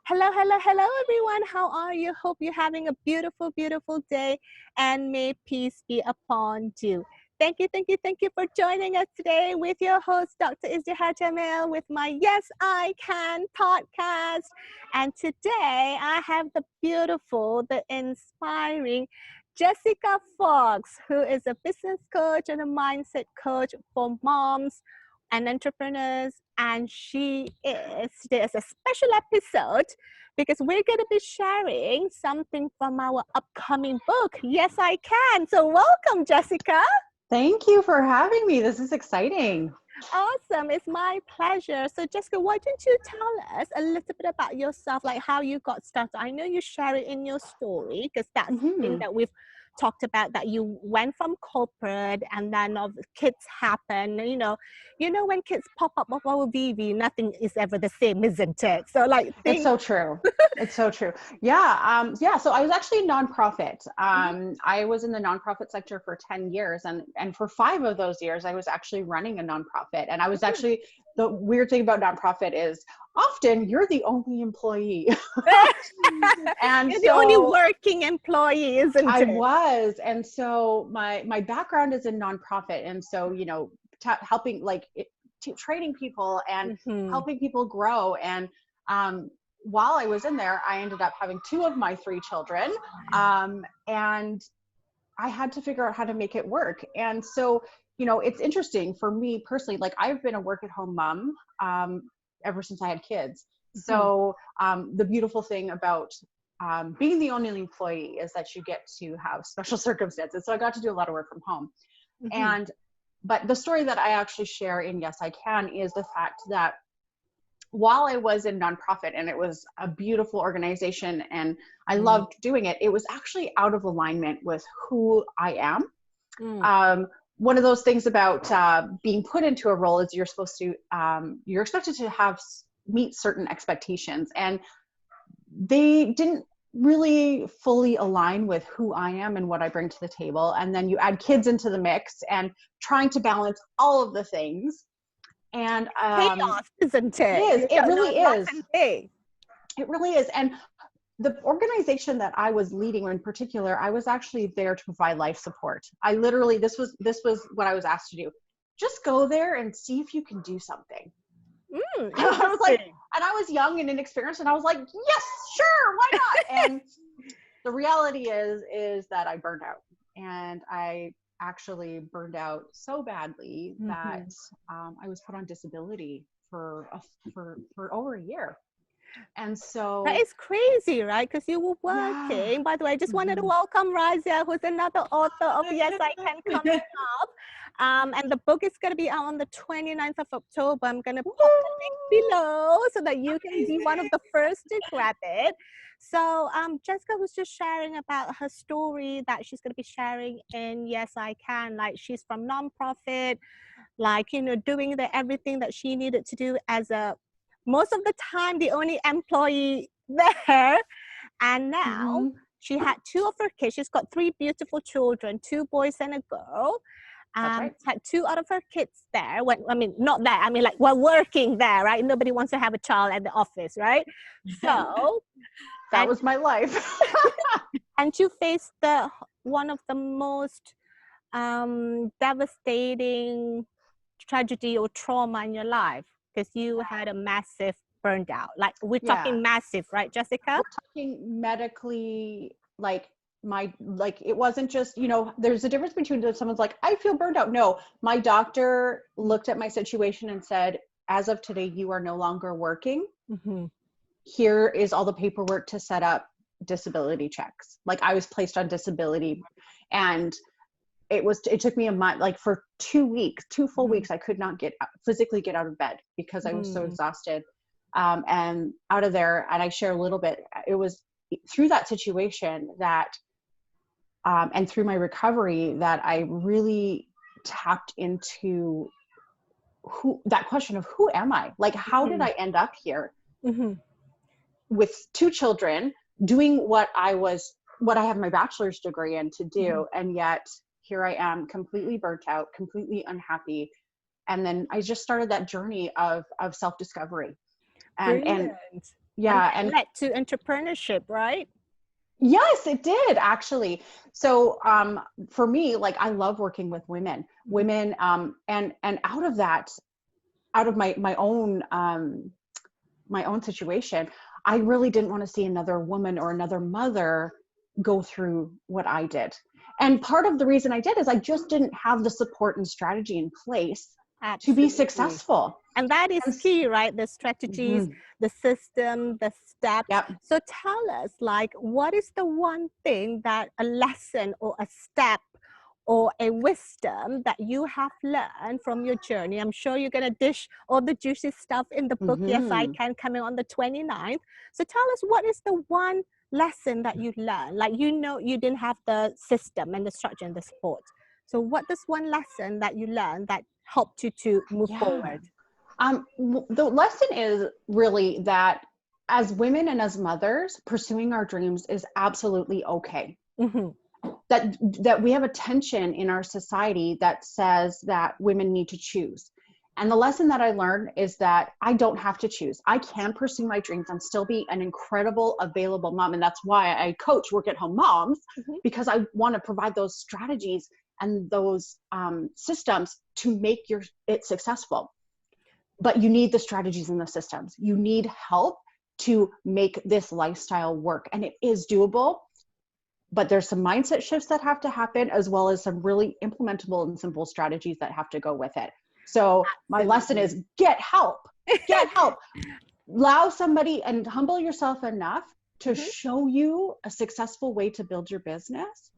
Hello, hello, hello, everyone. How are you? Hope you're having a beautiful, beautiful day, and may peace be upon you. Thank you for joining us today with your host, Dr. Izdihar Jamil, with my Yes, I Can podcast. And today I have the beautiful, the inspiring Jessica Fox, who is a business coach and a mindset coach for moms and entrepreneurs. And there's a special episode because we're going to be sharing something from our upcoming book, Yes, I Can. So welcome, Jessica. Thank you for having me. This is exciting. Awesome. It's my pleasure. So Jessica, why don't you tell us a little bit about yourself, like how you got started? I know you share it in your story because that's something that we've talked about, that you went from corporate and then kids happen. When kids pop up of our VV, nothing is ever the same, isn't it? So it's so true. It's so true. Yeah. So I was actually a nonprofit. I was in the nonprofit sector for 10 years, and for 5 of those years, I was actually running a nonprofit. And I was actually, the weird thing about nonprofit is often you're the only employee. And you're the only working employee, isn't it? I was. And so my background is in nonprofit. And so, helping, training people and helping people grow. And while I was in there, I ended up having 2 of my 3 children. And I had to figure out how to make it work. And so, it's interesting for me personally, I've been a work at home mom ever since I had kids. So the beautiful thing about being the only employee is that you get to have special circumstances. So I got to do a lot of work from home. But the story that I actually share in Yes, I Can is the fact that while I was in nonprofit and it was a beautiful organization and I loved doing it, it was actually out of alignment with who I am. One of those things about being put into a role is you're expected to meet certain expectations, and they didn't really fully align with who I am and what I bring to the table. And then you add kids into the mix and trying to balance all of the things. And chaos, isn't it? It really is. It really is. And the organization that I was leading in particular, I was actually there to provide life support. I literally, this was what I was asked to do. Just go there and see if you can do something. And I was young and inexperienced, and I was like, yes, sure, why not? And the reality is that I burned out, and I actually burned out so badly that I was put on disability for over a year. And so that is crazy, right? Because you were working. Yeah. By the way, I just wanted to welcome Razia, who's another author of Yes, I Can, coming up. And the book is going to be out on the 29th of October. I'm going to pop the link below so that you can be one of the first to grab it. So Jessica was just sharing about her story that she's going to be sharing in Yes, I Can. She's from nonprofit, doing everything that she needed to do as most of the time the only employee there. And now she had 2 of her kids. She's got 3 beautiful children, 2 boys and a girl. Had 2 out of her kids there. Not there. While working there, right? Nobody wants to have a child at the office, right? So that was my life. And you faced one of the most devastating tragedy or trauma in your life, because you had a massive burned out. We're talking massive, right, Jessica? We're talking medically, it wasn't just, there's a difference between someone's like, I feel burned out. No, my doctor looked at my situation and said, as of today, you are no longer working. Here is all the paperwork to set up disability checks. I was placed on disability, and it took me a month, for 2 weeks, 2 full weeks, I could not physically get out of bed because I was so exhausted. And out of there, and I share a little bit, it was through that situation that, and through my recovery, that I really tapped into that question of who am I? How did I end up here with 2 children doing what I have my bachelor's degree in to do. And yet here I am completely burnt out, completely unhappy. And then I just started that journey of self-discovery. And Yeah. And led to entrepreneurship, right? Yes, it did actually. So for me, like I love working with women, and out of that, out of my own situation, I really didn't want to see another woman or another mother go through what I did. And part of the reason I did is I just didn't have the support and strategy in place to be Absolutely. successful. And that is And key, right? The strategies, mhm, the system, the steps. yep. So tell us, like, what is the one thing that a lesson or a step or a wisdom that you have learned from your journey? I'm sure you're going to dish all the juicy stuff in the book, Yes, I Mhm. Can, coming on the 29th. So tell us, what is the one lesson that you learned? Like, you know, you didn't have the system and the structure and the support. So what is one lesson that you learned that helped you to move Yeah. forward? The lesson is really that as women and as mothers, pursuing our dreams is absolutely okay. Mm-hmm. That we have a tension in our society that says that women need to choose. And the lesson that I learned is that I don't have to choose. I can pursue my dreams and still be an incredible, available mom. And that's why I coach work at home moms, Mm-hmm. because I want to provide those strategies and those systems to make it successful. But you need the strategies and the systems. You need help to make this lifestyle work. And it is doable, but there's some mindset shifts that have to happen, as well as some really implementable and simple strategies that have to go with it. So my lesson is get help, get help. Allow somebody and humble yourself enough to Mm-hmm. show you a successful way to build your business,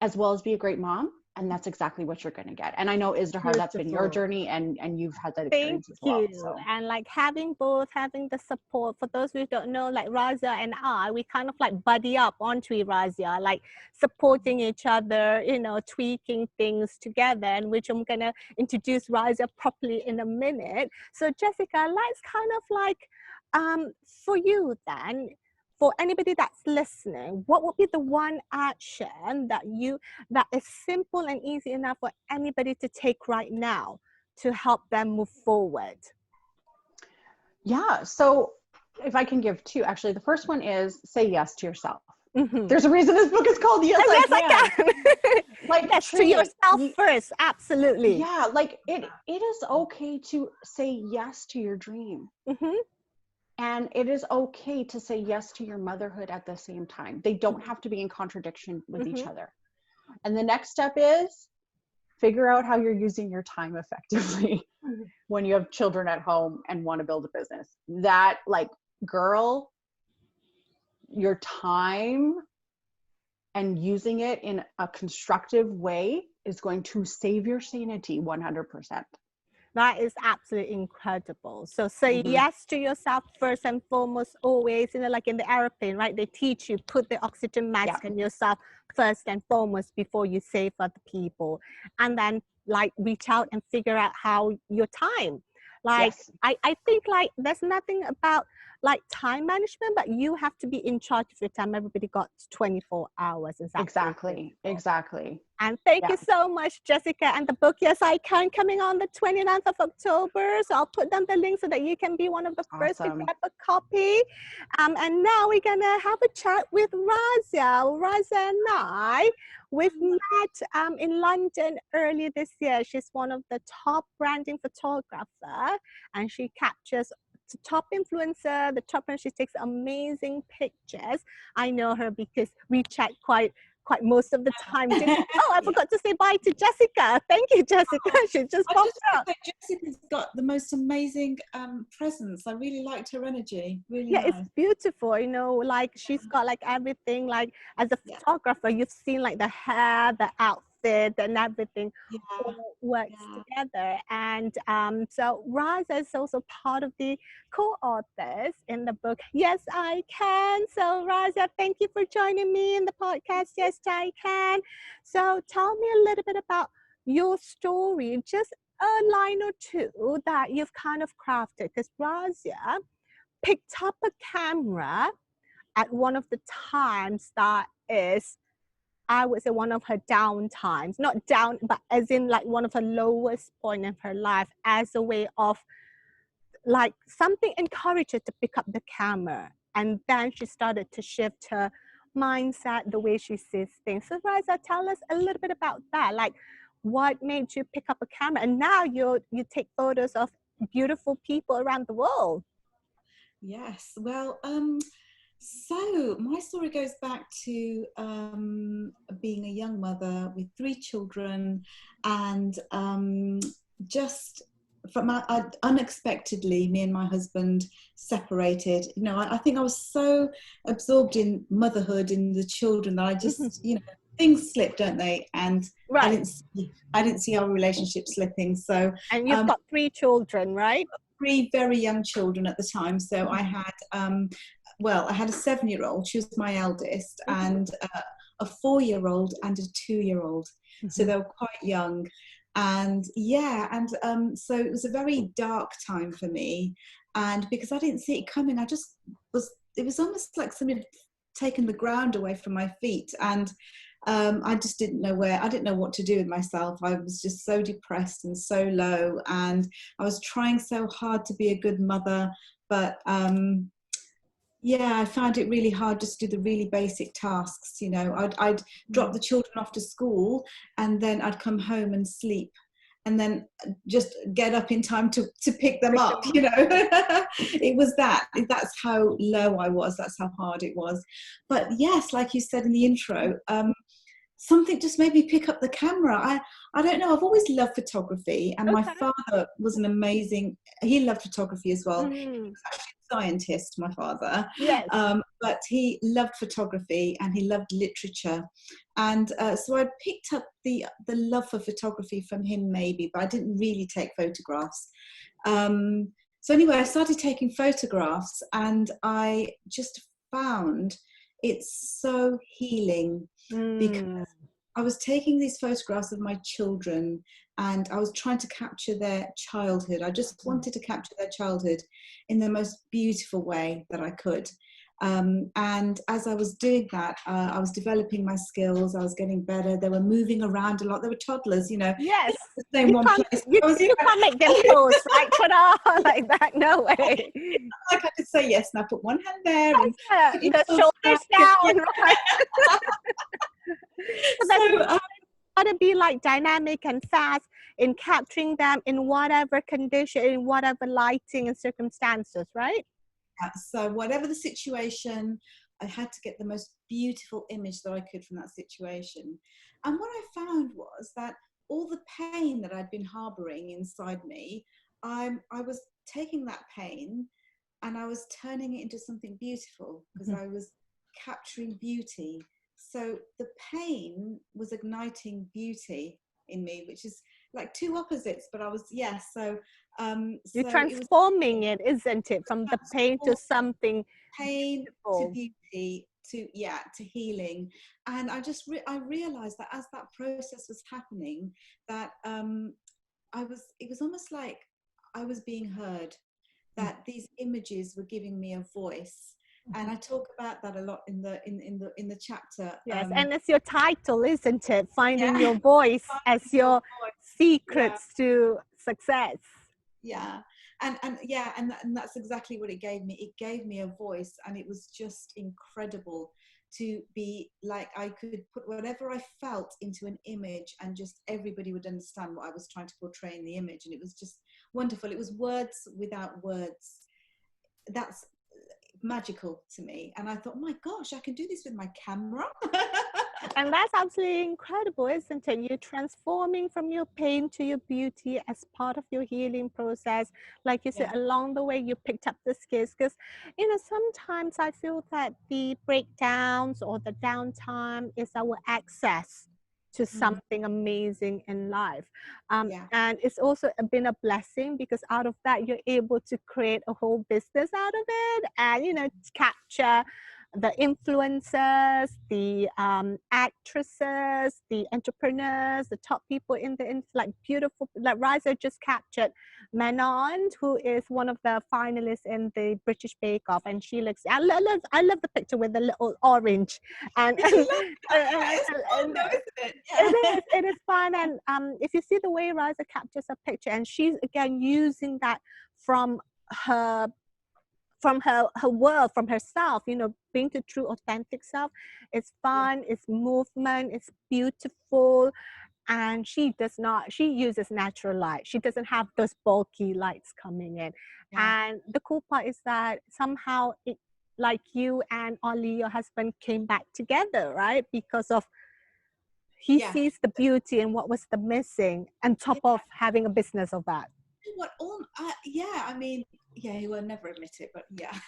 as well as be a great mom. And that's exactly what you're going to get. And I know, Izdihar, that's been your Beautiful. journey, and you've had that Thank experience as well. you. So And like having both, having the support. For those who don't know, like Razia and I, we kind of like buddy up onto Razia, like supporting each other, you know, tweaking things together, and which I'm gonna introduce Razia properly in a minute. So Jessica, let's kind of like for you then, for anybody that's listening, what would be the one action that is simple and easy enough for anybody to take right now to help them move forward? yeah, so if I can give two, actually, the first one is say yes to yourself. Mm-hmm. There's a reason this book is called Yes, Yes, I I Can. can. Like Yes, to truly, yourself first. Absolutely. yeah, like it is okay to say yes to your dream. Mm-hmm. And it is okay to say yes to your motherhood at the same time. They don't have to be in contradiction with each Mm-hmm. other. And the next step is figure out how you're using your time effectively when you have children at home and want to build a business. That, like, girl, your time and using it in a constructive way is going to save your sanity 100%. That is absolutely incredible. So say Mm-hmm. yes to yourself first and foremost, always, you know, like in the airplane, right? They teach you, put the oxygen mask on yourself first and foremost before you save other people. And then like reach out and figure out how your time. Like Yes. I think like there's nothing about like time management, but you have to be in charge of your time. Everybody got 24 hours. Is Exactly. Exactly. and thank Yeah. you so much, Jessica. And the book, Yes, I Can, coming on the 29th of October. So I'll put down the link so that you can be one of the first to Awesome. grab a copy. And now we're going to have a chat with Razia. Razia and we've met in London earlier this year. She's one of the top branding photographer, and she captures the top influencer, the top brand. She takes amazing pictures. I know her because we chat quite most of the time. Oh, I forgot to say bye to Jessica. Thank you, Jessica. She just popped up. Jessica's got the most amazing presence. I really liked her energy. Really Yeah, nice. it's beautiful. You know, like she's got like everything. Like as a photographer, you've seen like the hair, the outfit, and everything all works together. And so Raza is also part of the co-authors in the book Yes, I Can. So Raza, thank you for joining me in the podcast Yes, I Can. So tell me a little bit about your story, just a line or two that you've kind of crafted, because Razia picked up a camera at one of the times that is, I would say, one of her down times, not down, but as in like one of her lowest point in her life, as a way of like something encouraged her to pick up the camera, and then she started to shift her mindset, the way she sees things. So Razia, tell us a little bit about that. Like, what made you pick up a camera, and now you take photos of beautiful people around the world? Yes, well, so my story goes back to being a young mother with 3 children, and just from unexpectedly, me and my husband separated. You know, I think I was so absorbed in motherhood, in the children, that I just, you know, things slip, don't they? And Right. I didn't see our relationship slipping. So, And you've got 3 children, right? 3 very young children at the time. So I had, well, I had a 7-year-old, she was my eldest, and a 4-year-old and a 2-year-old. So they were quite young. And yeah, and so it was a very dark time for me. And because I didn't see it coming, I just was, it was almost like somebody had taken the ground away from my feet. And I just didn't know I didn't know what to do with myself. I was just so depressed and so low, and I was trying so hard to be a good mother, but yeah, I found it really hard just to do the really basic tasks. You know, I'd drop the children off to school, and then I'd come home and sleep, and then just get up in time to pick them up, you know. It was that's how low I was, that's how hard it was. But yes, like you said in the intro, something just made me pick up the camera. I don't know, I've always loved photography, and my father was an amazing, he loved photography as well. He was actually a scientist, my father. Yes. But he loved photography and he loved literature. And so I picked up the love for photography from him maybe, but I didn't really take photographs. So anyway, I started taking photographs, and I just found it's so healing, because I was taking these photographs of my children, and I was trying to capture their childhood. I just wanted to capture their childhood in the most beautiful way that I could. And as I was doing that, I was developing my skills. I was getting better. They were moving around a lot. They were toddlers, you know. Yes. Stay in one place. You can't make them pose like put on like that. No way. Like I could say yes, now put one hand there and the shoulders down. Right? So got to be like dynamic and fast in capturing them in whatever condition, in whatever lighting and circumstances, right? So whatever the situation, I had to get the most beautiful image that I could from that situation. And what I found was that all the pain that I'd been harboring inside me, I was taking that pain and I was turning it into something beautiful, because I was capturing beauty. So the pain was igniting beauty in me, which is like 2 opposites, but I was, yes. So you're transforming it, isn't it? From the pain to something beautiful. To beauty, to healing. And I just I realized that as that process was happening, that it was almost like I was being heard, that these images were giving me a voice. And I talk about that a lot in the chapter. Yes, and it's your title, isn't it? Finding your voice as your secrets to success. Yeah, and that's exactly what it gave me. It gave me a voice, and it was just incredible to be like, I could put whatever I felt into an image, and just everybody would understand what I was trying to portray in the image, and it was just wonderful. It was words without words. That's magical to me, and I thought, my gosh, I can do this with my camera. And that's absolutely incredible, isn't it? You're transforming from your pain to your beauty as part of your healing process. Like you said, along the way you picked up the skills, because you know, sometimes I feel that the breakdowns or the downtime is our access to something amazing in life. And it's also been a blessing, because out of that you're able to create a whole business out of it, and you know, capture the influencers, the actresses, the entrepreneurs, the top people in the like beautiful, like Razia just captured Manon, who is one of the finalists in the British Bake Off, and she looks, I love the picture with the little orange, and it is fun. And if you see the way Razia captures a picture, and she's again using that from her from her world, from herself, you know, being the true authentic self. It's fun, it's movement, it's beautiful, and she uses natural light. She doesn't have those bulky lights coming in. And the cool part is that somehow it, like you and Ollie, your husband, came back together, right? Because of he sees the beauty in what was the missing, on top of having a business of that. What all I mean, he will never admit it, but Exactly.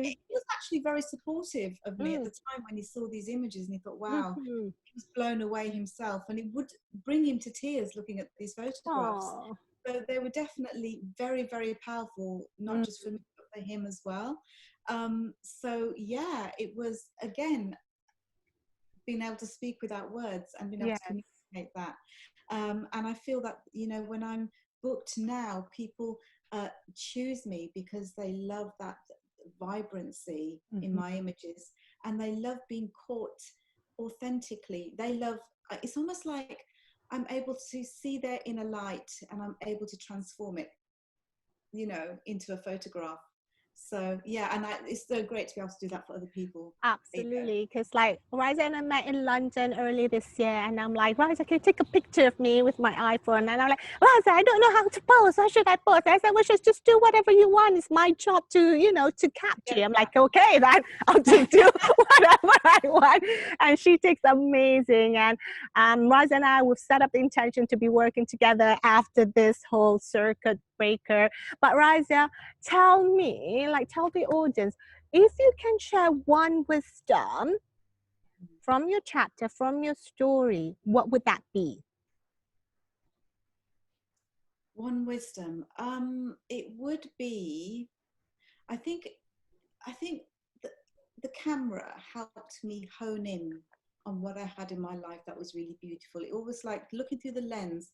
He was actually very supportive of me at the time when he saw these images, and he thought, wow, he was blown away himself, and it would bring him to tears looking at these photographs. Aww. So they were definitely very, very powerful, not just for me, but for him as well. So it was, again, being able to speak without words and being able to communicate that. And I feel that, you know, when I'm booked now, people choose me because they love that vibrancy in my images, and they love being caught authentically. They love, it's almost like I'm able to see their inner light, and I'm able to transform it, you know, into a photograph. So and it's so great to be able to do that for other people. Absolutely, because like Razia and I met in London early this year, and I'm like, Razia, can you take a picture of me with my iPhone? And I'm like, Razia, I don't know how to pose. How should I pose? I said, well, just do whatever you want. It's my job to, you know, to capture you. I'm like, okay, then I'll just do whatever I want. And she takes amazing. And Razia and I, we've set up the intention to be working together after this whole circuit breaker. But Razia, tell the audience, if you can share one wisdom from your chapter, from your story, what would that be? One wisdom, it would be, I think the camera helped me hone in on what I had in my life that was really beautiful. It always, like, looking through the lens,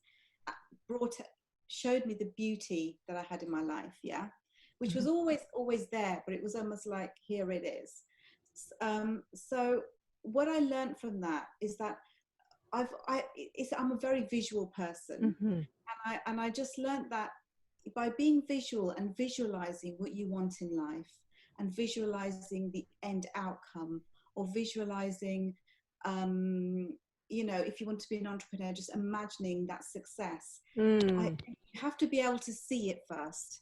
showed me the beauty that I had in my life, which was always there, but it was almost like, here it is. So what I learned from that is that I'm a very visual person, and I just learned that by being visual and visualizing what you want in life, and visualizing the end outcome, or visualizing, you know, if you want to be an entrepreneur, just imagining that success. You have to be able to see it first.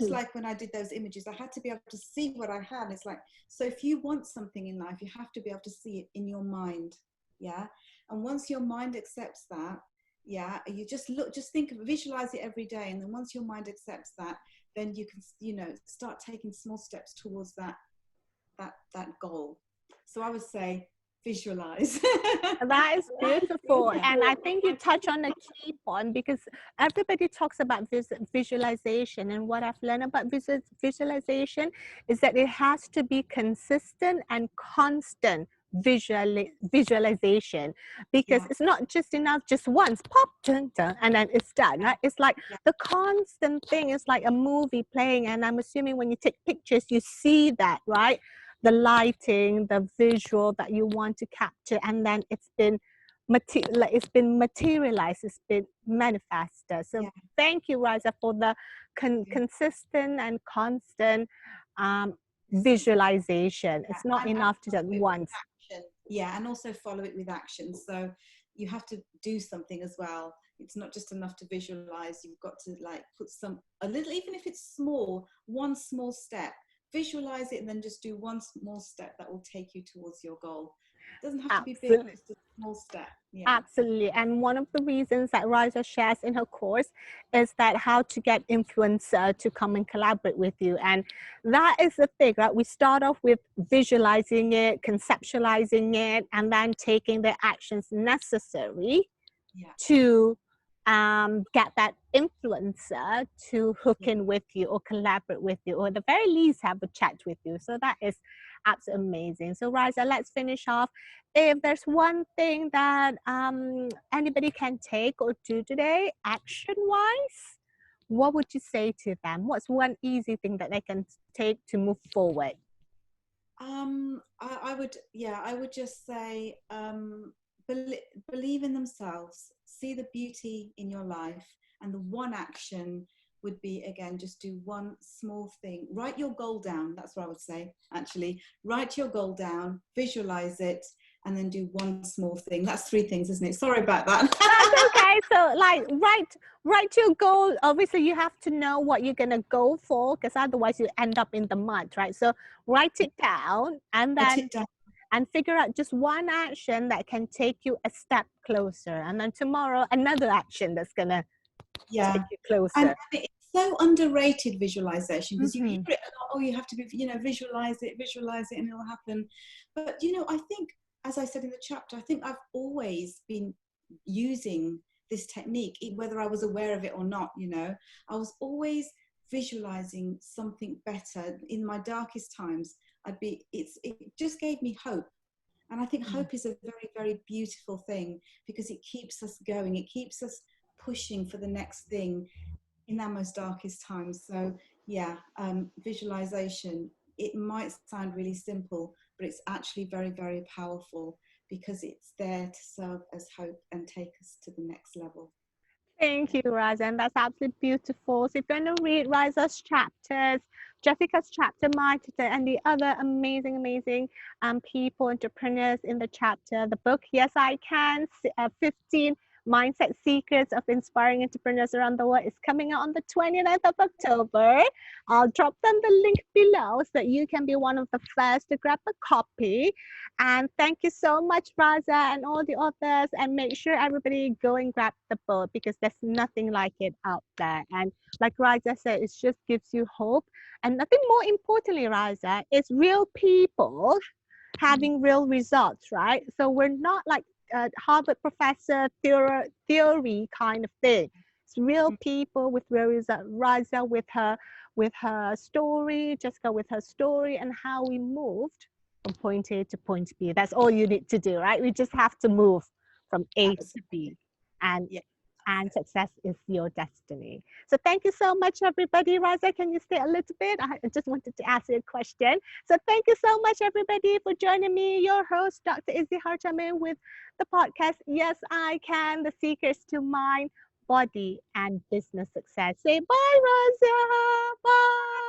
Just like when I did those images, I had to be able to see what I had. It's like, so if you want something in life, you have to be able to see it in your mind. And once your mind accepts that, you just think of, visualize it every day, and then once your mind accepts that, then you can, you know, start taking small steps towards that goal. So I would say visualize. That is beautiful. And I think you touch on a key point, because everybody talks about visualization, and what I've learned about visualization is that it has to be consistent and constant visualization, because it's not just enough just once pop dun, dun, and then it's done, right? It's like the constant thing is like a movie playing, and I'm assuming when you take pictures you see that, right? The lighting, the visual that you want to capture, and then it's been materialized, it's been manifested. So thank you, Razia, for the consistent and constant visualization. It's not enough to just once. And also follow it with action. So you have to do something as well. It's not just enough to visualize. You've got to, like, put a little, even if it's small, one small step. Visualize it, and then just do one small step that will take you towards your goal. It doesn't have to be big, it's just a small step. Absolutely. And one of the reasons that Razia shares in her course is that how to get influencer to come and collaborate with you. And that is the thing, right? We start off with visualizing it, conceptualizing it, and then taking the actions necessary to get that influencer to hook in with you, or collaborate with you, or at the very least have a chat with you. So that is absolutely amazing. So Razia, let's finish off. If there's one thing that anybody can take or do today, action-wise, what would you say to them? What's one easy thing that they can take to move forward? I would just say, believe in themselves, see the beauty in your life, And the one action would be, again, just do one small thing. Write your goal down. That's what I would say, actually. Write your goal down, visualize it, and then do one small thing. That's 3 things, isn't it? Sorry about that. That's okay. So like write your goal. Obviously you have to know what you're gonna go for, because otherwise you end up in the mud, right? So write it down and then and figure out just one action that can take you a step closer. And then tomorrow another action that's gonna take you closer. And it's so underrated, visualization, because you hear it a lot. Oh, you have to be, visualize it and it'll happen. But I think, as I said in the chapter, I think I've always been using this technique, whether I was aware of it or not. I was always visualizing something better. In my darkest times, it just gave me hope. And I think hope is a very, very beautiful thing, because it keeps us going. It keeps us pushing for the next thing in our most darkest times. So yeah, visualization, it might sound really simple, but it's actually very, very powerful, because it's there to serve as hope and take us to the next level. Thank you, Razia, and that's absolutely beautiful. So if you're going to read Razia's chapters, Jessica's chapter, my chapter, and the other amazing people, entrepreneurs in the chapter, the book, Yes, I Can, 15 Mindset Secrets of Inspiring Entrepreneurs Around the World, is coming out on the 29th of October. I'll drop them the link below so that you can be one of the first to grab a copy. And thank you so much, Razia, and all the authors. And make sure everybody go and grab the book, because there's nothing like it out there. And like Razia said, it just gives you hope. And nothing more importantly, Razia, is real people having real results, right? So we're not like Harvard professor theory kind of thing. It's real people with real results. Razia with her story, Jessica with her story, and how we moved from point A to point B. That's all you need to do, right? We just have to move from A to B, and success is your destiny. So thank you so much, everybody. Razia, can you stay a little bit? I just wanted to ask you a question. So thank you so much, everybody, for joining me, your host, Dr. Izdihar Jamil, with the podcast, Yes, I Can, the Secrets to Mind, Body, and Business Success. Say bye, Razia. Bye.